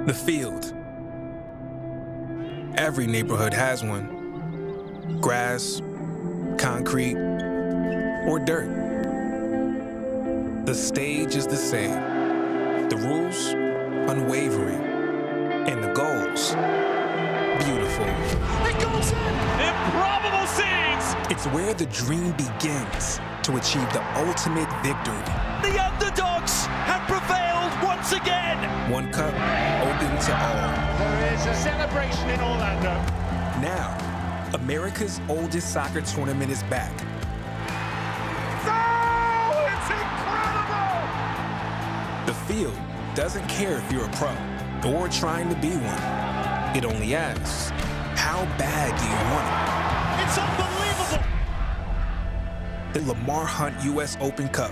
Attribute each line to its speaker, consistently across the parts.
Speaker 1: The field. Every neighborhood has one. Grass, concrete, or dirt. The stage is the same. The rules, unwavering. And the goals, beautiful.
Speaker 2: It goes in! Improbable scenes!
Speaker 1: It's where the dream begins to achieve the ultimate victory.
Speaker 2: The underdogs have prevailed once again!
Speaker 1: One cup, open to all.
Speaker 3: There is a celebration in Orlando.
Speaker 1: Now, America's oldest soccer tournament is back.
Speaker 3: Oh, it's incredible!
Speaker 1: The field doesn't care if you're a pro or trying to be one. It only asks, how bad do you want it?
Speaker 2: It's unbelievable!
Speaker 1: The Lamar Hunt U.S. Open Cup.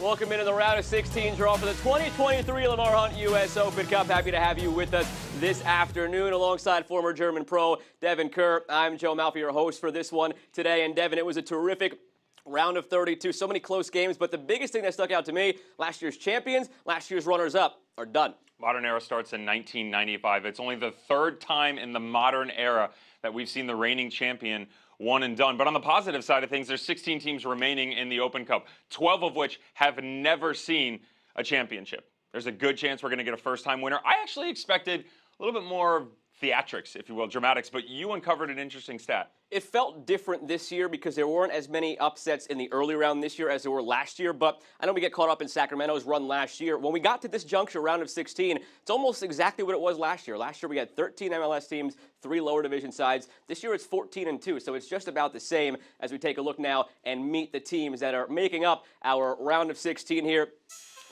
Speaker 4: Welcome into the round of 16 draw for the 2023 Lamar Hunt U.S. Open Cup. Happy to have you with us this afternoon alongside former German pro Devin Kerr. I'm Joe Malfi, your host for this one today. And Devin, it was a terrific round of 32. So many close games, but the biggest thing that stuck out to me, last year's champions, last year's runners-up are done.
Speaker 5: Modern era starts in 1995. It's only the third time in the modern era that we've seen the reigning champion one and done. But on the positive side of things, there's 16 teams remaining in the Open Cup, 12 of which have never seen a championship. There's a good chance we're going to get a first-time winner. I actually expected a little bit more theatrics, if you will, dramatics, but you uncovered an interesting stat.
Speaker 4: It felt different this year because there weren't as many upsets in the early round this year as there were last year, but I know we get caught up in Sacramento's run last year. When we got to this juncture, round of 16, it's almost exactly what it was last year. Last year we had 13 MLS teams, 3 lower division sides. This year it's 14-2, so it's just about the same as we take a look now and meet the teams that are making up our round of 16 here.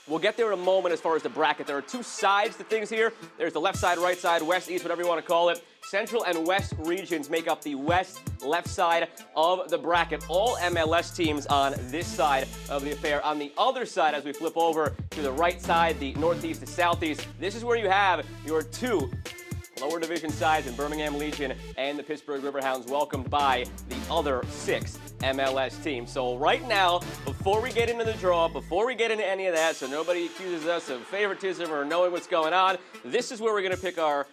Speaker 4: We'll get there in a moment as far as the bracket. There are 2 sides to things here. There's the left side, right side, west, east, whatever you want to call it. Central and west regions make up the west left side of the bracket. All MLS teams on this side of the affair. On the other side, as we flip over to the right side, the northeast to southeast, this is where you have your 2 lower division sides in Birmingham Legion and the Pittsburgh Riverhounds, welcomed by the other 6 MLS teams. So right now, before we get into the draw, before we get into any of that, so nobody accuses us of favoritism or knowing what's going on, this is where we're going to pick our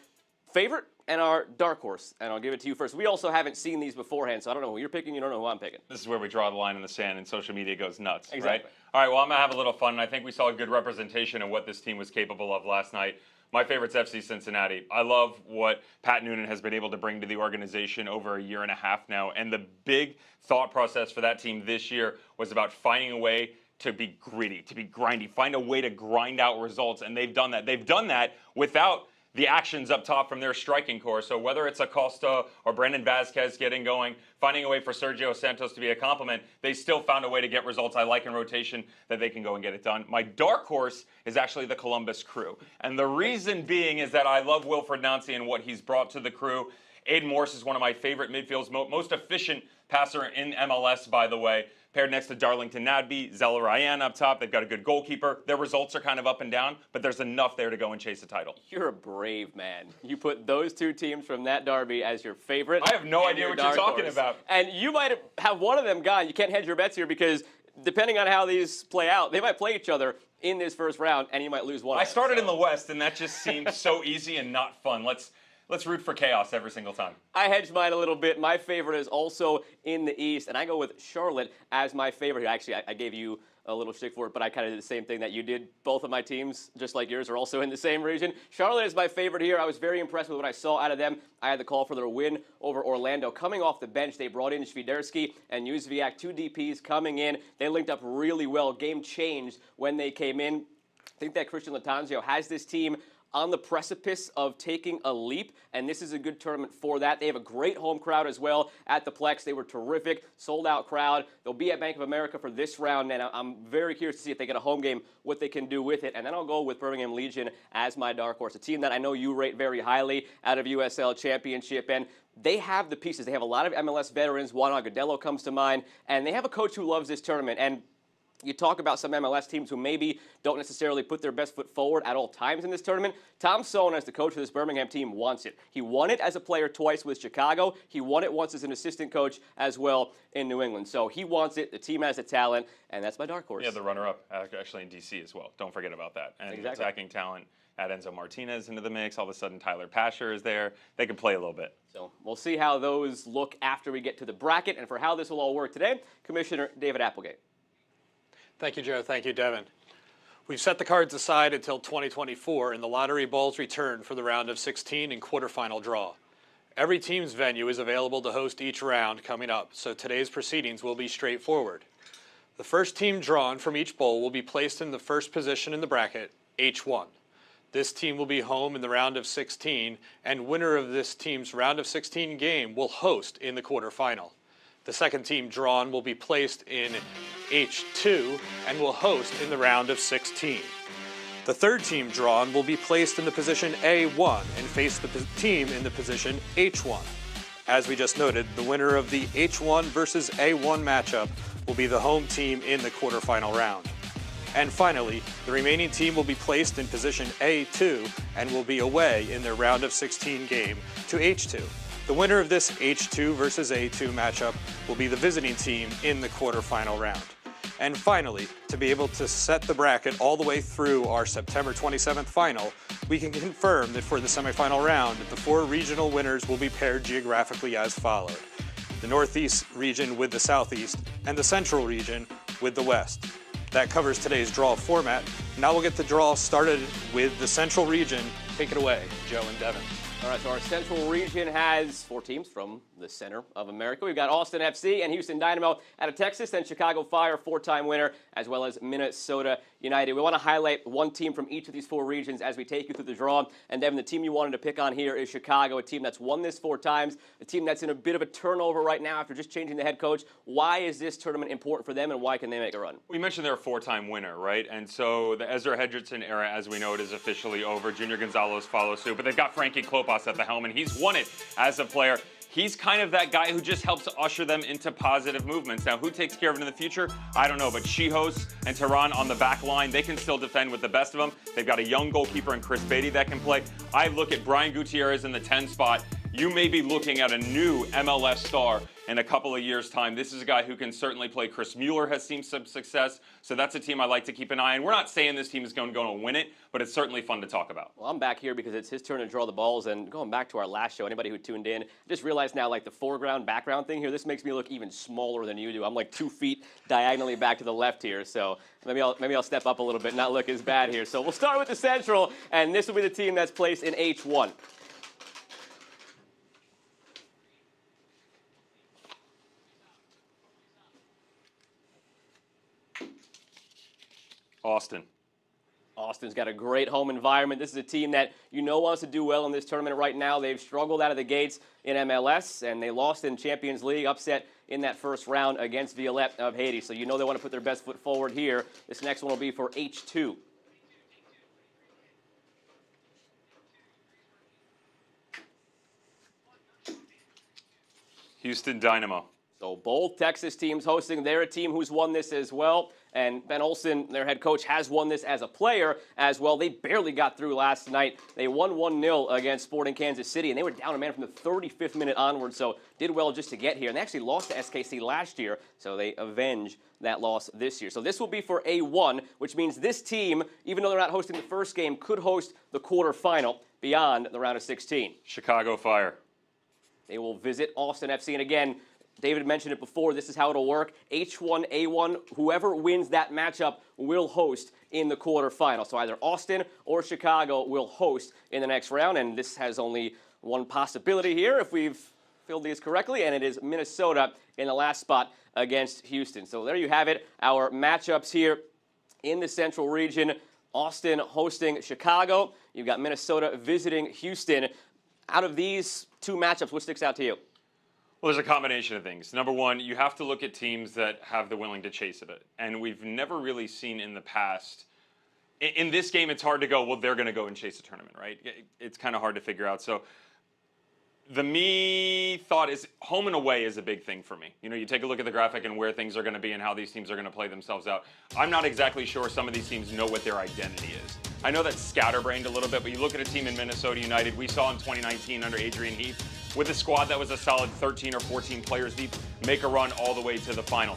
Speaker 4: favorite and our dark horse, and I'll give it to you first. We also haven't seen these beforehand, so I don't know who you're picking, you don't know who I'm picking.
Speaker 5: This is where we draw the line in the sand and social media goes nuts,
Speaker 4: Exactly.
Speaker 5: Right? All right, well, I'm going to have a little fun, and I think we saw a good representation of what this team was capable of last night. My favorite's FC Cincinnati. I love what Pat Noonan has been able to bring to the organization over a year and a half now, and the big thought process for that team this year was about finding a way to be gritty, to be grindy, find a way to grind out results, and they've done that. They've done that without the actions up top from their striking core. So whether it's Acosta or Brandon Vazquez getting going, finding a way for Sergio Santos to be a compliment, they still found a way to get results. I like in rotation that they can go and get it done. My dark horse is actually the Columbus Crew. And the reason being is that I love Wilfried Nancy and what he's brought to the Crew. Aiden Morse is one of my favorite midfields, most efficient passer in MLS, by the way. Paired next to Darlington Nagbe, Zella Ryan up top. They've got a good goalkeeper. Their results are kind of up and down, but there's enough there to go and chase a title.
Speaker 4: You're a brave man. You put those 2 teams from that derby as your favorite.
Speaker 5: I have no idea what you're talking about.
Speaker 4: And you might have one of them gone. You can't hedge your bets here because depending on how these play out, they might play each other in this first round, and you might lose one.
Speaker 5: I started in the West, and that just seemed so easy and not fun. Let's root for chaos every single time.
Speaker 4: I hedged mine a little bit. My favorite is also in the East, and I go with Charlotte as my favorite. Actually, I gave you a little shtick for it, but I kind of did the same thing that you did. Both of my teams, just like yours, are also in the same region. Charlotte is my favorite here. I was very impressed with what I saw out of them. I had the call for their win over Orlando. Coming off the bench, they brought in Świderski and Józwiak, 2 DPs coming in. They linked up really well. Game changed when they came in. I think that Christian Latanzio has this team on the precipice of taking a leap, and this is a good tournament for that. They have a great home crowd as well at the Plex. They were terrific, sold-out crowd. They'll be at Bank of America for this round, and I'm very curious to see if they get a home game, what they can do with it. And then I'll go with Birmingham Legion as my dark horse, a team that I know you rate very highly out of USL Championship, and they have the pieces. They have a lot of MLS veterans. Juan Agudelo comes to mind, and they have a coach who loves this tournament. And You talk about some MLS teams who maybe don't necessarily put their best foot forward at all times in this tournament. Tom Sohn, as the coach of this Birmingham team, wants it. He won it as a player twice with Chicago. He won it once as an assistant coach as well in New England. So he wants it. The team has the talent, and that's my dark horse.
Speaker 5: Yeah, the runner-up actually in D.C. as well. Don't forget about that. And
Speaker 4: exactly.
Speaker 5: Attacking talent. Add Enzo Martinez into the mix. All of a sudden, Tyler Pasher is there. They can play a little bit.
Speaker 4: So we'll see how those look after we get to the bracket. And for how this will all work today, Commissioner David Applegate.
Speaker 6: Thank you, Joe. Thank you, Devin. We've set the cards aside until 2024, and the lottery balls return for the round of 16 and quarterfinal draw. Every team's venue is available to host each round coming up, so today's proceedings will be straightforward. The first team drawn from each bowl will be placed in the first position in the bracket, H1. This team will be home in the round of 16, and winner of this team's round of 16 game will host in the quarterfinal. The second team drawn will be placed in H2 and will host in the round of 16. The third team drawn will be placed in the position A1 and face the team in the position H1. As we just noted, the winner of the H1 versus A1 matchup will be the home team in the quarterfinal round. And finally, the remaining team will be placed in position A2 and will be away in their round of 16 game to H2. The winner of this H2 versus A2 matchup will be the visiting team in the quarterfinal round. And finally, to be able to set the bracket all the way through our September 27th final, we can confirm that for the semifinal round, the 4 regional winners will be paired geographically as followed. The Northeast region with the Southeast, and the Central region with the West. That covers today's draw format. Now we'll get the draw started with the Central region. Take it away, Joe and Devin.
Speaker 4: All right, so our Central region has 4 teams from the center of America. We've got Austin FC and Houston Dynamo out of Texas, then Chicago Fire, 4-time winner, as well as Minnesota United. We want to highlight one team from each of these 4 regions as we take you through the draw. And Devin, the team you wanted to pick on here is Chicago, a team that's won this 4 times, a team that's in a bit of a turnover right now after just changing the head coach. Why is this tournament important for them, and why can they make a run?
Speaker 5: We mentioned they're a 4-time winner, right? And so the Ezra Hedgerson era, as we know it, is officially over. Junior Gonzalez follows suit, but they've got Frankie Klopas at the helm, and he's won it as a player. He's kind of that guy who just helps usher them into positive movements. Now, who takes care of it in the future? I don't know, but Chihos and Tehran on the back line, they can still defend with the best of them. They've got a young goalkeeper in Chris Beatty that can play. I look at Brian Gutierrez in the 10 spot. You may be looking at a new MLS star in a couple of years' time. This is a guy who can certainly play. Chris Mueller has seen some success, so that's a team I like to keep an eye on. We're not saying this team is going to win it, but it's certainly fun to talk about.
Speaker 4: Well, I'm back here because it's his turn to draw the balls, and going back to our last show, anybody who tuned in, I just realized now, like the foreground, background thing here, this makes me look even smaller than you do. I'm like 2 feet diagonally back to the left here, so maybe I'll step up a little bit, not look as bad here. So we'll start with the Central, and this will be the team that's placed in H1. Austin's got a great home environment. This is a team that you know wants to do well in this tournament right now. They've struggled out of the gates in MLS, and they lost in Champions League, upset in that first round against Violet of Haiti. So you know they want to put their best foot forward here. This next one will be for H2.
Speaker 5: Houston Dynamo.
Speaker 4: So both Texas teams hosting. They're a team who's won this as well. And Ben Olsen, their head coach, has won this as a player as well. They barely got through last night. They won 1-0 against Sporting Kansas City, and they were down a man from the 35th minute onward, so did well just to get here. And they actually lost to SKC last year, so they avenge that loss this year. So this will be for A1, which means this team, even though they're not hosting the first game, could host the quarterfinal beyond the round of 16.
Speaker 5: Chicago Fire.
Speaker 4: They will visit Austin FC, and again, David mentioned it before, this is how it'll work. H1, A1, whoever wins that matchup will host in the quarterfinal. So either Austin or Chicago will host in the next round, and this has only one possibility here if we've filled these correctly, and it is Minnesota in the last spot against Houston. So there you have it, our matchups here in the Central region. Austin hosting Chicago. You've got Minnesota visiting Houston. Out of these 2 matchups, what sticks out to you?
Speaker 5: Well, there's a combination of things. Number one, you have to look at teams that have the willing to chase a bit. And we've never really seen in the past. In this game, it's hard to go, well, they're going to go and chase a tournament, right? It's kind of hard to figure out. So The thought is home and away is a big thing for me. You know, you take a look at the graphic and where things are going to be and how these teams are going to play themselves out. I'm not exactly sure some of these teams know what their identity is. I know that's scatterbrained a little bit, but you look at a team in Minnesota United, we saw in 2019 under Adrian Heath, with a squad that was a solid 13 or 14 players deep, make a run all the way to the final.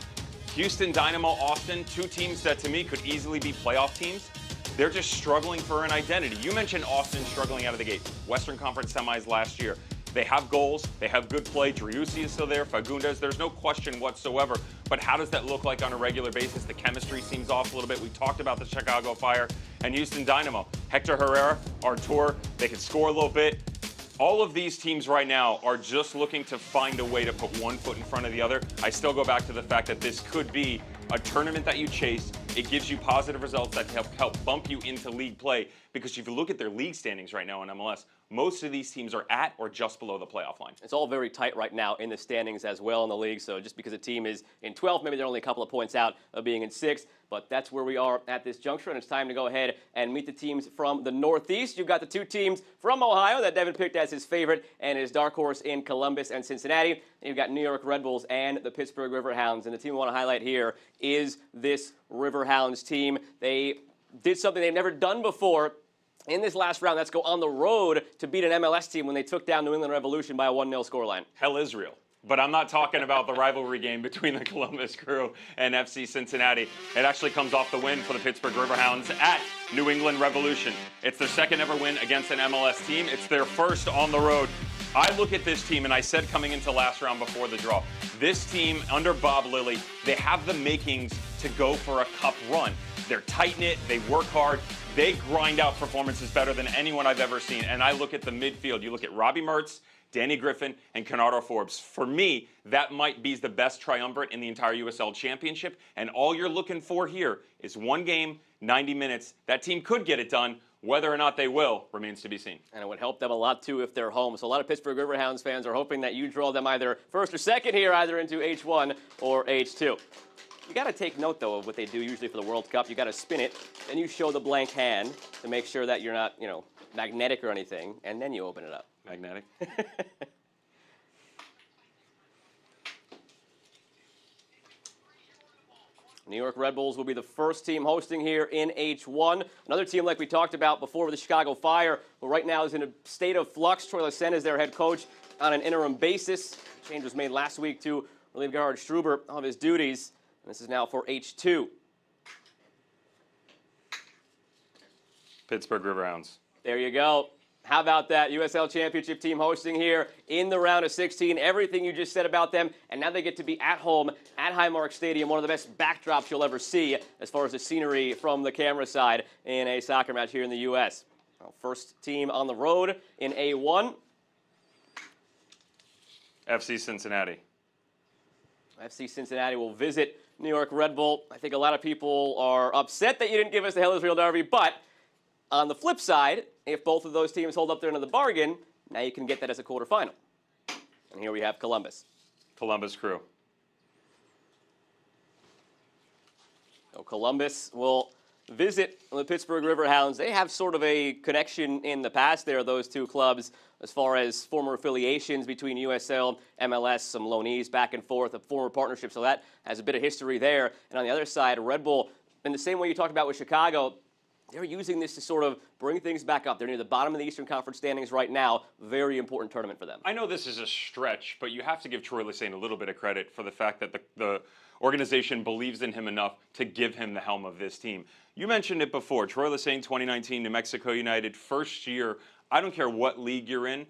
Speaker 5: Houston, Dynamo, Austin, two teams that to me could easily be playoff teams. They're just struggling for an identity. You mentioned Austin struggling out of the gate. Western Conference semis last year. They have goals, they have good play. Driussi is still there, Fagundes, there's no question whatsoever. But how does that look like on a regular basis? The chemistry seems off a little bit. We talked about the Chicago Fire and Houston Dynamo. Hector Herrera, Artur, they can score a little bit. All of these teams right now are just looking to find a way to put one foot in front of the other. I still go back to the fact that this could be a tournament that you chase. It gives you positive results that help bump you into league play. Because if you look at their league standings right now in MLS, most of these teams are at or just below the playoff line.
Speaker 4: It's all very tight right now in the standings as well in the league. So just because a team is in 12th, maybe they're only a couple of points out of being in 6th. But that's where we are at this juncture, and it's time to go ahead and meet the teams from the Northeast. You've got the two teams from Ohio that Devin picked as his favorite and his dark horse in Columbus and Cincinnati. And you've got New York Red Bulls and the Pittsburgh Riverhounds. And the team we want to highlight here is this Riverhounds team. They did something they've never done before in this last round. That's go on the road to beat an MLS team when they took down New England Revolution by a 1-0 scoreline.
Speaker 5: Hell is real. But I'm not talking about the rivalry game between the Columbus Crew and FC Cincinnati. It actually comes off the win for the Pittsburgh Riverhounds at New England Revolution. It's their second ever win against an MLS team. It's their first on the road. I look at this team, and I said coming into last round before the draw, this team under Bob Lilly, they have the makings to go for a cup run. They're tight-knit, they work hard, they grind out performances better than anyone I've ever seen. And I look at the midfield. You look at Robbie Mertz, Danny Griffin, and Conrado Forbes. For me, that might be the best triumvirate in the entire USL Championship. And all you're looking for here is one game, 90 minutes. That team could get it done. Whether or not they will remains to be seen.
Speaker 4: And it would help them a lot, too, if they're home. So a lot of Pittsburgh Riverhounds fans are hoping that you draw them either first or second here, either into H1 or H2. You got to take note, though, of what they do usually for the World Cup. You got to spin it, then you show the blank hand to make sure that you're not, magnetic or anything, and then you open it up.
Speaker 5: Magnetic.
Speaker 4: New York Red Bulls will be the first team hosting here in H1. Another team like we talked about before, the Chicago Fire, who right now is in a state of flux. Troy Lesesne is their head coach on an interim basis. Change was made last week to relieve Gerhard Struber of his duties. And this is now for H2.
Speaker 5: Pittsburgh Riverhounds.
Speaker 4: There you go. How about that? USL Championship team hosting here in the round of 16. Everything you just said about them, and now they get to be at home at Highmark Stadium, one of the best backdrops you'll ever see as far as the scenery from the camera side in a soccer match here in the U.S. Well, first team on the road in A1.
Speaker 5: FC Cincinnati.
Speaker 4: FC Cincinnati will visit New York Red Bull. I think a lot of people are upset that you didn't give us the Hell Israel Derby, but on the flip side, if both of those teams hold up their end of the bargain, now you can get that as a quarterfinal. And here we have Columbus.
Speaker 5: Columbus Crew.
Speaker 4: So Columbus will visit the Pittsburgh Riverhounds. They have sort of a connection in the past there, those two clubs, as far as former affiliations between USL, MLS, some loanees back and forth, a former partnership. So that has a bit of history there. And on the other side, Red Bull, in the same way you talked about with Chicago, they're using this to sort of bring things back up. They're near the bottom of the Eastern Conference standings right now. Very important tournament for them.
Speaker 5: I know this is a stretch, but you have to give Troy Lesesne a little bit of credit for the fact that the organization believes in him enough to give him the helm of this team. You mentioned it before. Troy Lesesne, 2019, New Mexico United, first year. I don't care what league you're in.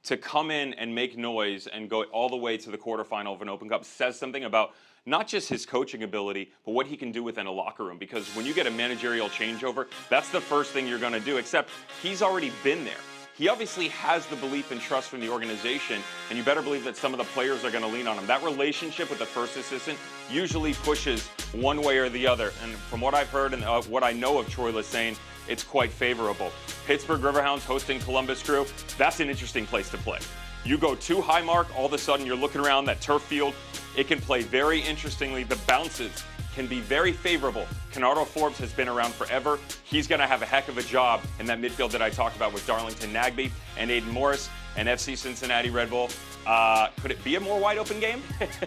Speaker 5: To come in and make noise and go all the way to the quarterfinal of an Open Cup says something about not just his coaching ability, but what he can do within a locker room. Because when you get a managerial changeover, that's the first thing you're going to do, except he's already been there. He obviously has the belief and trust from the organization, and you better believe that some of the players are going to lean on him. That relationship with the first assistant usually pushes one way or the other. And from what I've heard and what I know of Troy Lesesne, it's quite favorable. Pittsburgh Riverhounds hosting Columbus Crew, that's an interesting place to play. You go to Highmark, all of a sudden you're looking around that turf field. It can play very interestingly. The bounces can be very favorable. Conrado Forbes has been around forever. He's going to have a heck of a job in that midfield that I talked about with Darlington Nagbe and Aiden Morris. and FC Cincinnati Red Bull. Could it be a more wide open game?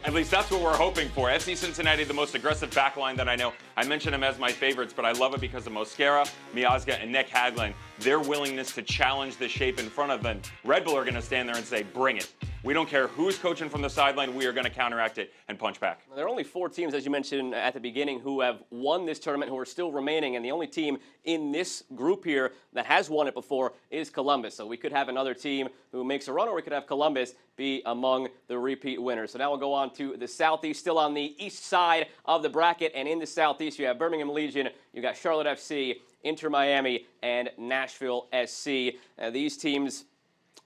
Speaker 5: At least that's what we're hoping for. FC Cincinnati, the most aggressive backline that I know. I mention them as my favorites, but I love it because of Mosquera, Miazga, and Nick Hagland. Their willingness to challenge the shape in front of them. Red Bull are going to stand there and say, bring it. We don't care who's coaching from the sideline. We are going to counteract it and punch back.
Speaker 4: There are only 4 teams, as you mentioned at the beginning, who have won this tournament, who are still remaining, and the only team in this group here that has won it before is Columbus. So we could have another team who makes a run, or we could have Columbus be among the repeat winners. So now we'll go on to the Southeast, still on the east side of the bracket, and in the Southeast you have Birmingham Legion, you got Charlotte FC, Inter Miami, and Nashville SC. These teams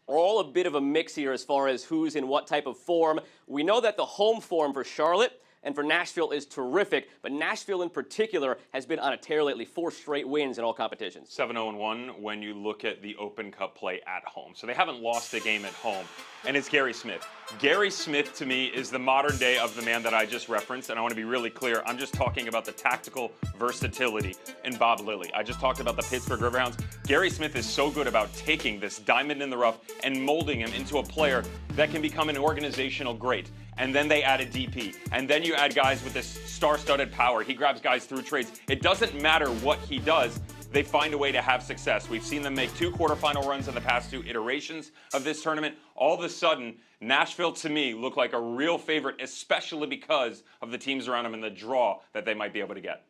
Speaker 4: are all a bit of a mix here as far as who's in what type of form. We know that the home form for Charlotte and for Nashville is terrific, but Nashville in particular has been on a tear lately, 4 straight wins in all competitions.
Speaker 5: 7-0-1 when you look at the Open Cup play at home. So they haven't lost a game at home. And it's Gary Smith. Gary Smith, to me, is the modern day of the man that I just referenced, and I want to be really clear. I'm just talking about the tactical versatility in Bob Lilly. I just talked about the Pittsburgh Riverhounds. Gary Smith is so good about taking this diamond in the rough and molding him into a player that can become an organizational great. And then they add a DP. And then you add guys with this star-studded power. He grabs guys through trades. It doesn't matter what he does. They find a way to have success. We've seen them make 2 quarterfinal runs in the past 2 iterations of this tournament. All of a sudden, Nashville, to me, look like a real favorite, especially because of the teams around them and the draw that they might be able to get.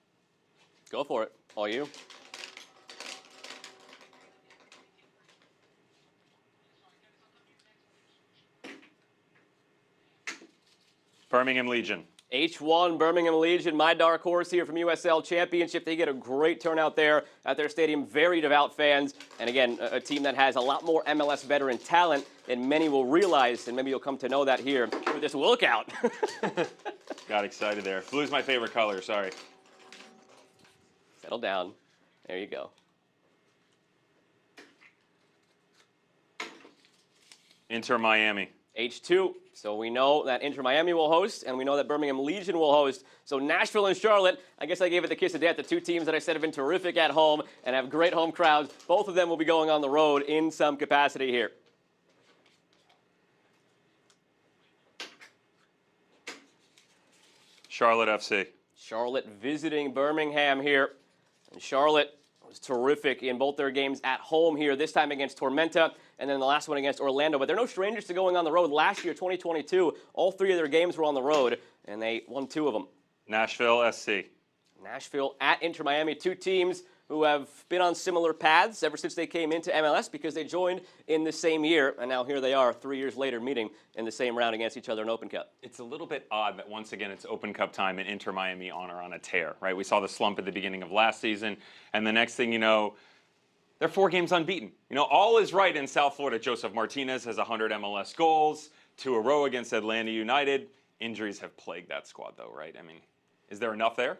Speaker 4: Go for it. All you.
Speaker 5: Birmingham Legion.
Speaker 4: H1 Birmingham Legion, my dark horse here from USL Championship. They get a great turnout there at their stadium. Very devout fans. And again, a team that has a lot more MLS veteran talent than many will realize. And maybe you'll come to know that here with this lookout.
Speaker 5: Got excited there. Blue's my favorite color, sorry.
Speaker 4: Settle down. There you go.
Speaker 5: Inter Miami.
Speaker 4: H2. So we know that Inter Miami will host, and we know that Birmingham Legion will host. So Nashville and Charlotte, I guess I gave it the kiss of death. The 2 teams that I said have been terrific at home and have great home crowds. Both of them will be going on the road in some capacity here.
Speaker 5: Charlotte FC.
Speaker 4: Charlotte visiting Birmingham here. And Charlotte was terrific in both their games at home here, this time against Tormenta, and then the last one against Orlando. But they're no strangers to going on the road. Last year, 2022, all 3 of their games were on the road, and they won 2 of them.
Speaker 5: Nashville SC.
Speaker 4: Nashville at Inter Miami, 2 teams who have been on similar paths ever since they came into MLS because they joined in the same year, and now here they are 3 years later meeting in the same round against each other in Open Cup.
Speaker 5: It's a little bit odd that once again it's Open Cup time and Inter Miami are on a tear, right? We saw the slump at the beginning of last season, and the next thing you know, they're 4 games unbeaten. You know, all is right in South Florida. Joseph Martinez has 100 MLS goals, 2 a row against Atlanta United. Injuries have plagued that squad though, right? I mean, is there enough there?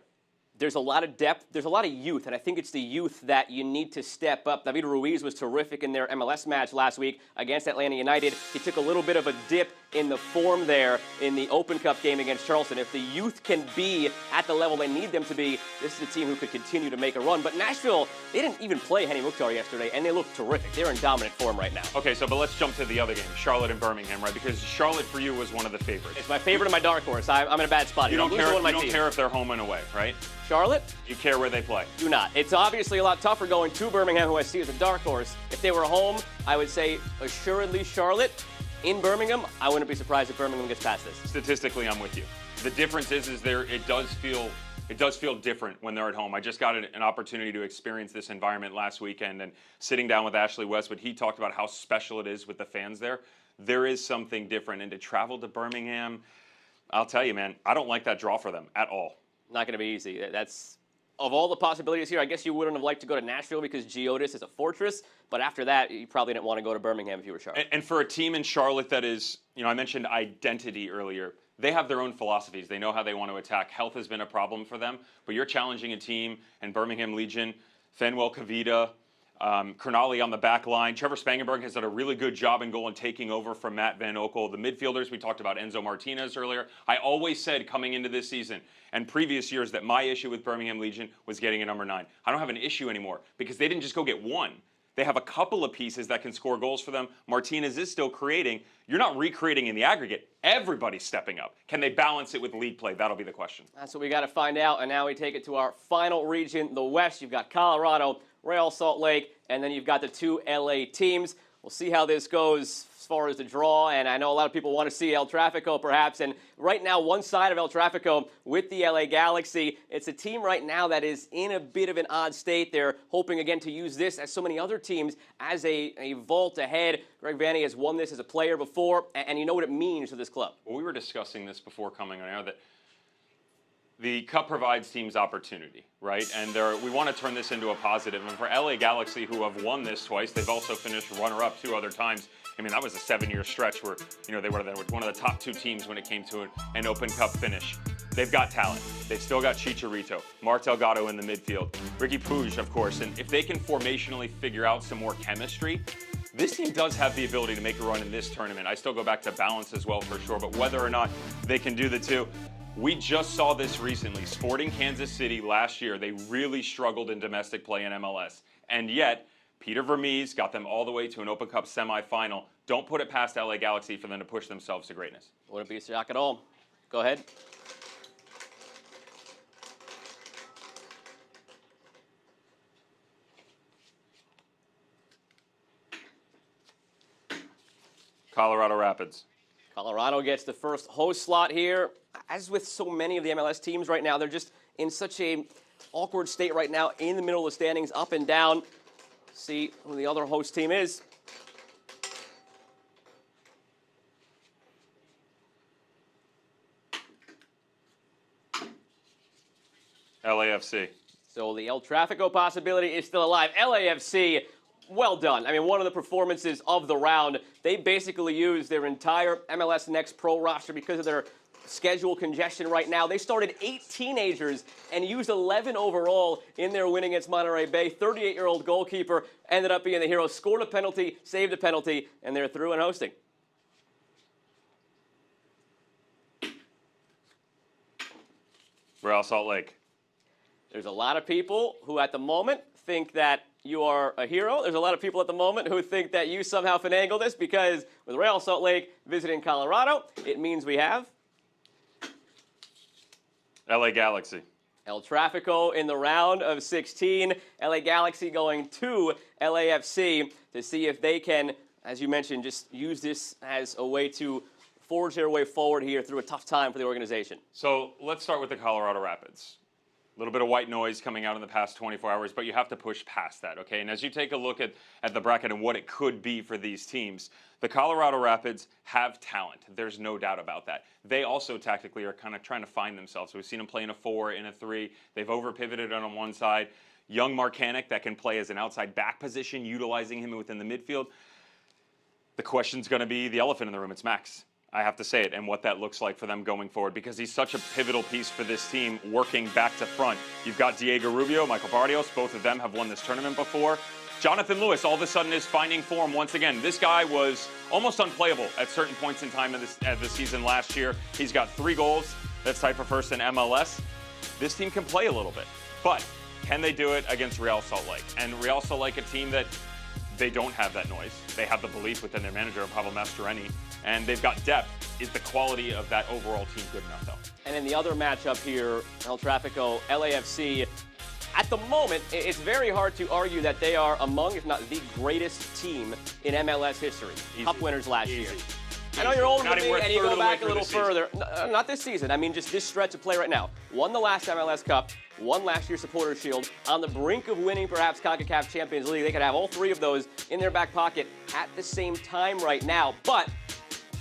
Speaker 4: There's a lot of depth. There's a lot of youth, and I think it's the youth that you need to step up. David Ruiz was terrific in their MLS match last week against Atlanta United. He took a little bit of a dip in the form there in the Open Cup game against Charleston. If the youth can be at the level they need them to be, this is a team who could continue to make a run. But Nashville, they didn't even play Henny Mukhtar yesterday, and they look terrific. They're in dominant form right now.
Speaker 5: Okay, but let's jump to the other game, Charlotte and Birmingham, right? Because Charlotte for you was one of the favorites.
Speaker 4: It's my favorite and my dark horse. I'm in a bad spot.
Speaker 5: You don't care if they're home and away, right?
Speaker 4: Charlotte?
Speaker 5: You care where they play?
Speaker 4: Do not. It's obviously a lot tougher going to Birmingham, who I see as a dark horse. If they were home, I would say assuredly Charlotte. In Birmingham, I wouldn't be surprised if Birmingham gets past this.
Speaker 5: Statistically, I'm with you. The difference is it does feel different when they're at home. I just got an opportunity to experience this environment last weekend, and sitting down with Ashley Westwood, he talked about how special it is with the fans there. There is something different, and to travel to Birmingham, I'll tell you, man, I don't like that draw for them at all.
Speaker 4: Not going to be easy. That's, of all the possibilities here, I guess you wouldn't have liked to go to Nashville because Geodis is a fortress, but after that, you probably didn't want to go to Birmingham if you were Charlotte.
Speaker 5: And for a team in Charlotte that is, you know, I mentioned identity earlier. They have their own philosophies. They know how they want to attack. Health has been a problem for them, but you're challenging a team in Birmingham Legion, Fanuel Kavita, Kernali on the back line. Trevor Spangenberg has done a really good job in goal and taking over from Matt Van Okel. The midfielders, we talked about Enzo Martinez earlier. I always said coming into this season and previous years that my issue with Birmingham Legion was getting a number 9. I don't have an issue anymore because they didn't just go get one. They have a couple of pieces that can score goals for them. Martinez is still creating. You're not recreating in the aggregate. Everybody's stepping up. Can they balance it with league play? That'll be the question.
Speaker 4: That's what we got to find out. And now we take it to our final region, the West. You've got Colorado, Real Salt Lake, and then you've got the two LA teams. We'll see how this goes as far as the draw, and I know a lot of people want to see El Tráfico perhaps, and right now one side of El Tráfico with the LA Galaxy, it's a team right now that is in a bit of an odd state. They're hoping again to use this, as so many other teams, as a vault ahead. Greg Vanney has won this as a player before, and you know what it means to this club.
Speaker 5: Well, we were discussing this before coming on air, that the Cup provides teams opportunity, right? And we want to turn this into a positive. And for LA Galaxy, who have won this twice, they've also finished runner-up 2 other times. I mean, that was a 7-year stretch where, they were one of the top 2 teams when it came to an Open Cup finish. They've got talent. They've still got Chicharito, Mark Delgado in the midfield, Ricky Puig, of course. And if they can formationally figure out some more chemistry, this team does have the ability to make a run in this tournament. I still go back to balance as well for sure, but whether or not they can do the two, we just saw this recently. Sporting Kansas City last year, they really struggled in domestic play in MLS. And yet, Peter Vermees got them all the way to an Open Cup semifinal. Don't put it past LA Galaxy for them to push themselves to greatness.
Speaker 4: Wouldn't be a shock at all. Go ahead.
Speaker 5: Colorado Rapids.
Speaker 4: Colorado gets the first host slot here. As with so many of the MLS teams right now, they're just in such a awkward state right now, in the middle of the standings, up and down. See who the other host team is.
Speaker 5: LAFC.
Speaker 4: So the El Tráfico possibility is still alive. LAFC, well done. I mean, one of the performances of the round. They basically used their entire MLS Next Pro roster because of their schedule congestion right now. They started 8 teenagers and used 11 overall in their win against Monterey Bay. 38-year-old goalkeeper ended up being the hero, scored a penalty, saved a penalty, and they're through and hosting.
Speaker 5: Real Salt Lake.
Speaker 4: There's a lot of people who at the moment think that you are a hero. There's a lot of people at the moment who think that you somehow finagled this, because with Real Salt Lake visiting Colorado, it means we have
Speaker 5: LA Galaxy.
Speaker 4: El Tráfico in the round of 16. LA Galaxy going to LAFC to see if they can, as you mentioned, just use this as a way to forge their way forward here through a tough time for the organization.
Speaker 5: So let's start with the Colorado Rapids. A little bit of white noise coming out in the past 24 hours, but you have to push past that, okay? And as you take a look at the bracket and what it could be for these teams, the Colorado Rapids have talent. There's no doubt about that. They also tactically are kind of trying to find themselves. We've seen them play in a 4, in a 3. They've over-pivoted on one side. Young Marcanic that can play as an outside back position, utilizing him within the midfield. The question's going to be the elephant in the room. It's Max. I have to say it, and what that looks like for them going forward, because he's such a pivotal piece for this team, working back to front. You've got Diego Rubio, Michael Barrios, both of them have won this tournament before. Jonathan Lewis all of a sudden is finding form once again. This guy was almost unplayable at certain points in time of the season last year. He's got 3 goals. That's tied for first in MLS. This team can play a little bit, but can they do it against Real Salt Lake? And Real Salt Lake, a team that they don't have that noise. They have the belief within their manager, Pablo Mastroeni, and they've got depth. Is the quality of that overall team good enough, though? And
Speaker 4: in the other matchup here, El Tráfico, LAFC, at the moment, it's very hard to argue that they are among, if not the greatest team in MLS history. Easy. Cup winners last year. I know you're older than me, and you go back a little further. No, not this season. I mean, just this stretch of play right now. Won the last MLS Cup, won last year's Supporters' Shield, on the brink of winning perhaps CONCACAF Champions League. They could have all 3 of those in their back pocket at the same time right now. But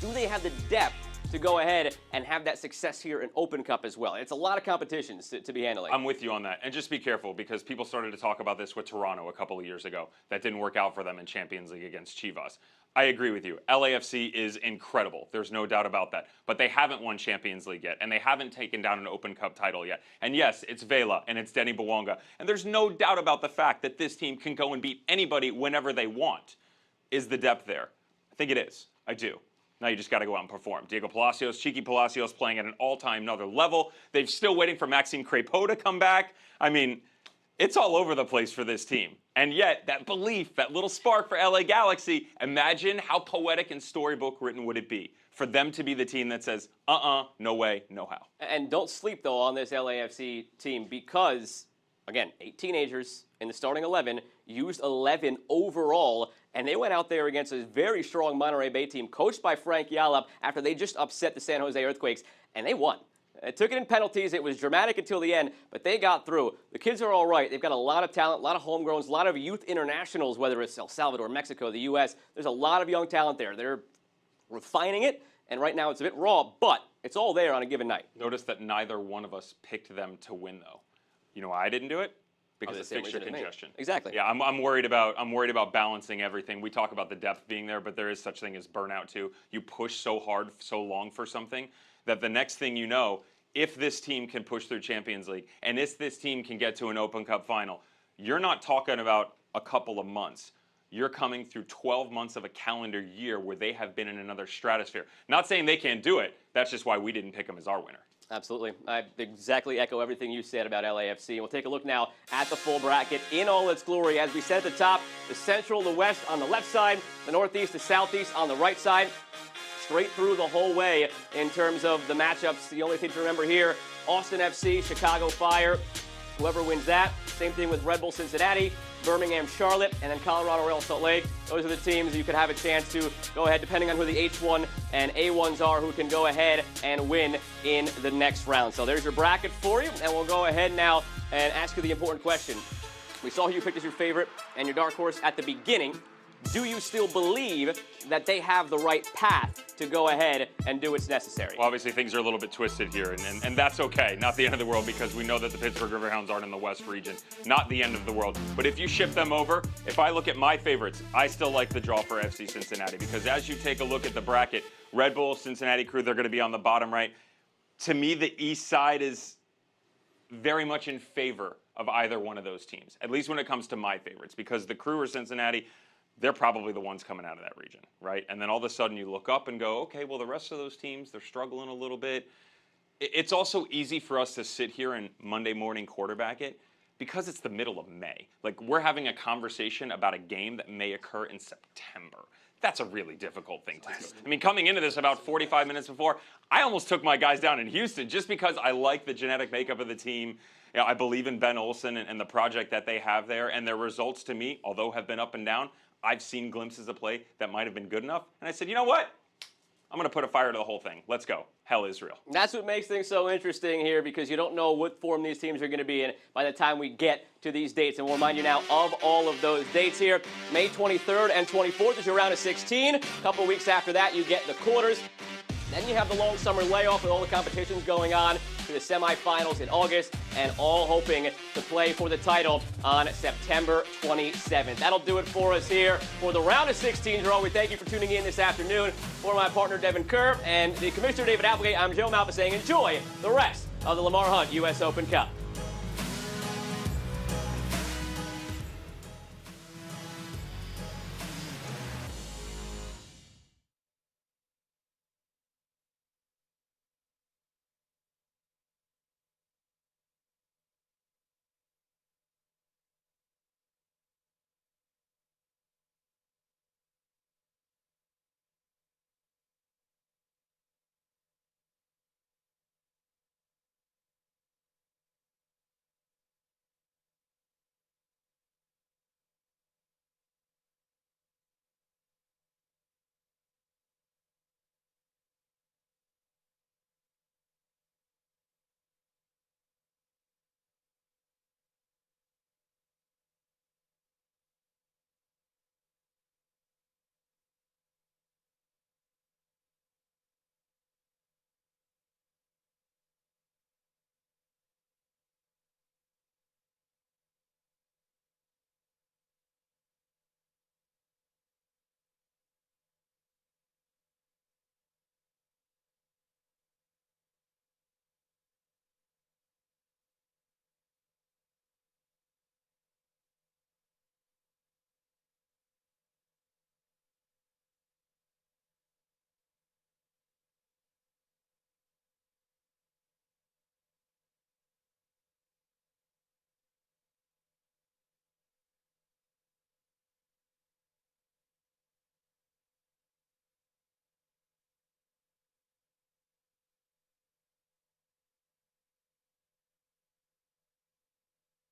Speaker 4: do they have the depth to go ahead and have that success here in Open Cup as well? It's a lot of competitions to be handling.
Speaker 5: I'm with you on that. And just be careful, because people started to talk about this with Toronto a couple of years ago. That didn't work out for them in Champions League against Chivas. I agree with you. LAFC is incredible. There's no doubt about that. But they haven't won Champions League yet, and they haven't taken down an Open Cup title yet. And yes, it's Vela, and it's Denny Bouanga. And there's no doubt about the fact that this team can go and beat anybody whenever they want. Is the depth there? I think it is. I do. Now you just got to go out and perform. Diego Palacios, Cheeky Palacios playing at an all-time another level. They're still waiting for Maxime Crépeau to come back. I mean, It's all over the place for this team. And yet, that belief, that little spark for LA Galaxy, imagine how poetic and storybook written would it be for them to be the team that says, no way, no how.
Speaker 4: And don't sleep, though, on this LAFC team because, again, 8 teenagers in the starting 11, used 11 overall, and they went out there against a very strong Monterey Bay team coached by Frank Yallop after they just upset the San Jose Earthquakes, and they won. It took it in penalties. It was dramatic until the end, but they got through. The kids are all right. They've got a lot of talent, a lot of homegrowns, a lot of youth internationals, whether it's El Salvador, Mexico, the U.S. There's a lot of young talent there. They're refining it, and right now it's a bit raw, but it's all there on a given night.
Speaker 5: Notice that neither one of us picked them to win, though. You know why I didn't do it? Because of fixture congestion.
Speaker 4: Exactly.
Speaker 5: Yeah, I'm worried about balancing everything. We talk about the depth being there, but there is such thing as burnout too. You push so hard, so long for something that the next thing you know, if this team can push through Champions League and if this team can get to an Open Cup final, you're not talking about a couple of months. You're coming through 12 months of a calendar year where they have been in another stratosphere. Not saying they can't do it. That's just why we didn't pick them as our winner.
Speaker 4: Absolutely. I exactly echo everything you said about LAFC. And we'll take a look now at the full bracket in all its glory. As we said at the top, the Central, the West on the left side, the Northeast, the Southeast on the right side. Straight through the whole way in terms of the matchups. The only thing to remember here, Austin FC, Chicago Fire, whoever wins that. Same thing with Red Bull Cincinnati, Birmingham Charlotte, and then Colorado Real Salt Lake. Those are the teams you could have a chance to go ahead, depending on who the H1 and A1s are, who can go ahead and win in the next round. So there's your bracket for you, and we'll go ahead now and ask you the important question. We saw who you picked as your favorite and your dark horse at the beginning. Do you still believe that they have the right path to go ahead and do what's necessary?
Speaker 5: Well, obviously, things are a little bit twisted here, and that's okay. Not the end of the world because we know that the Pittsburgh Riverhounds aren't in the West region. Not the end of the world. But if you ship them over, if I look at my favorites, I still like the draw for FC Cincinnati because as you take a look at the bracket, Red Bull, Cincinnati Crew, they're going to be on the bottom right. To me, the East side is very much in favor of either one of those teams, at least when it comes to my favorites, because the Crew or Cincinnati, they're probably the ones coming out of that region, right? And then all of a sudden you look up and go, okay, well, the rest of those teams, they're struggling a little bit. It's also easy for us to sit here and Monday morning quarterback it because it's the middle of May. Like, we're having a conversation about a game that may occur in September. That's a really difficult thing to do. I mean, coming into this about 45 minutes before, I almost took my guys down in Houston just because I like the genetic makeup of the team. You know, I believe in Ben Olsen and the project that they have there, and their results to me, although have been up and down, I've seen glimpses of play that might have been good enough. And I said, you know what? I'm going to put a fire to the whole thing. Let's go. Hell Israel.
Speaker 4: That's what makes things so interesting here because you don't know what form these teams are going to be in by the time we get to these dates. And we'll remind you now of all of those dates here. May 23rd and 24th is your round of 16. A couple of weeks after that, you get the quarters. Then you have the long summer layoff with all the competitions going on to the semifinals in August and all hoping to play for the title on September 27th. That'll do it for us here for the round of 16 draw. We thank you for tuning in this afternoon. For my partner Devin Kerr and the Commissioner David Applegate, I'm Joe Malpa saying enjoy the rest of the Lamar Hunt U.S. Open Cup.